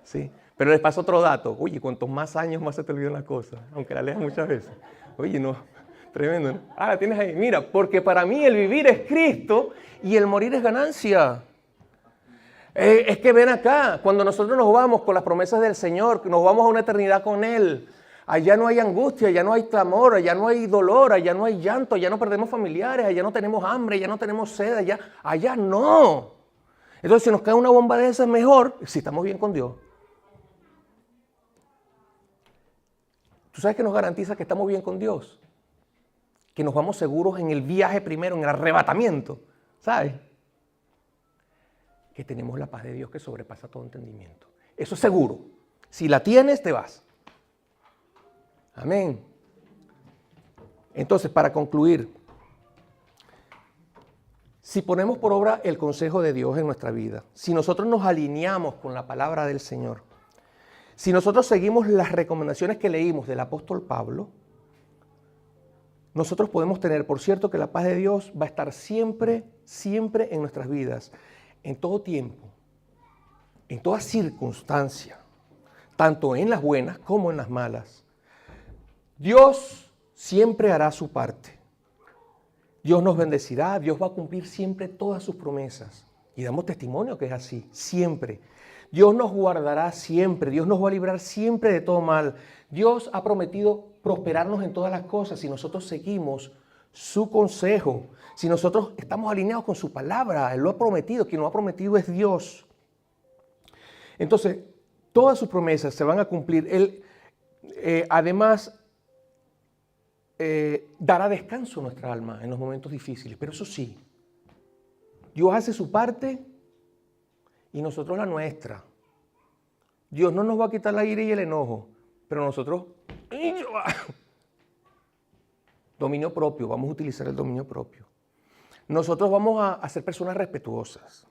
Sí. Pero les paso otro dato. Oye, cuantos más años más se te olvidan las cosas, aunque la leas muchas veces. Oye, no, tremendo, ¿no? La tienes ahí. Mira, porque para mí el vivir es Cristo y el morir es ganancia. Es que ven acá, cuando nosotros nos vamos con las promesas del Señor, nos vamos a una eternidad con Él, allá no hay angustia, allá no hay clamor, allá no hay dolor, allá no hay llanto, allá no perdemos familiares, allá no tenemos hambre, allá no tenemos sed, allá no. Entonces, si nos cae una bomba de esas, mejor si estamos bien con Dios. ¿Tú sabes qué nos garantiza que estamos bien con Dios? Que nos vamos seguros en el viaje primero, en el arrebatamiento, ¿sabes? Que tenemos la paz de Dios que sobrepasa todo entendimiento. Eso es seguro. Si la tienes, te vas. Amén. Entonces, para concluir, si ponemos por obra el consejo de Dios en nuestra vida, si nosotros nos alineamos con la palabra del Señor, si nosotros seguimos las recomendaciones que leímos del apóstol Pablo, nosotros podemos tener, por cierto, que la paz de Dios va a estar siempre, siempre en nuestras vidas, en todo tiempo, en toda circunstancia, tanto en las buenas como en las malas. Dios siempre hará su parte. Dios nos bendecirá, Dios va a cumplir siempre todas sus promesas. Y damos testimonio que es así, siempre. Dios nos guardará siempre, Dios nos va a librar siempre de todo mal. Dios ha prometido prosperarnos en todas las cosas si nosotros seguimos su consejo, si nosotros estamos alineados con su palabra. Él lo ha prometido, quien lo ha prometido es Dios. Entonces, todas sus promesas se van a cumplir. Él, además, dará descanso a nuestra alma en los momentos difíciles, pero eso sí, Dios hace su parte y nosotros la nuestra. Dios no nos va a quitar la ira y el enojo, pero nosotros, dominio propio, vamos a utilizar el dominio propio. Nosotros vamos a ser personas respetuosas.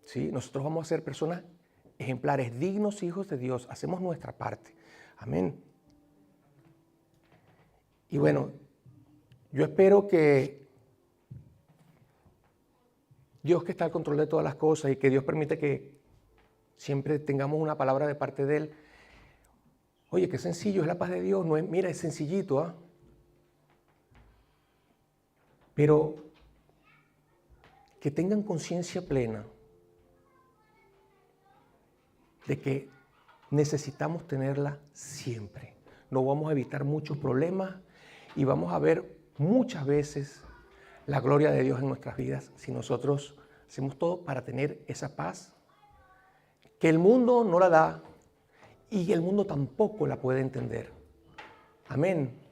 ¿Sí? Nosotros vamos a ser personas ejemplares, dignos hijos de Dios. Hacemos nuestra parte. Amén. Y bueno, yo espero que Dios, que está al control de todas las cosas y que Dios permite que siempre tengamos una palabra de parte de Él, Oye, qué sencillo es la paz de Dios. No es, mira, es sencillito, ¿ah? Pero que tengan conciencia plena de que necesitamos tenerla siempre. No vamos a evitar muchos problemas y vamos a ver muchas veces la gloria de Dios en nuestras vidas si nosotros hacemos todo para tener esa paz que el mundo no la da y el mundo tampoco la puede entender. Amén.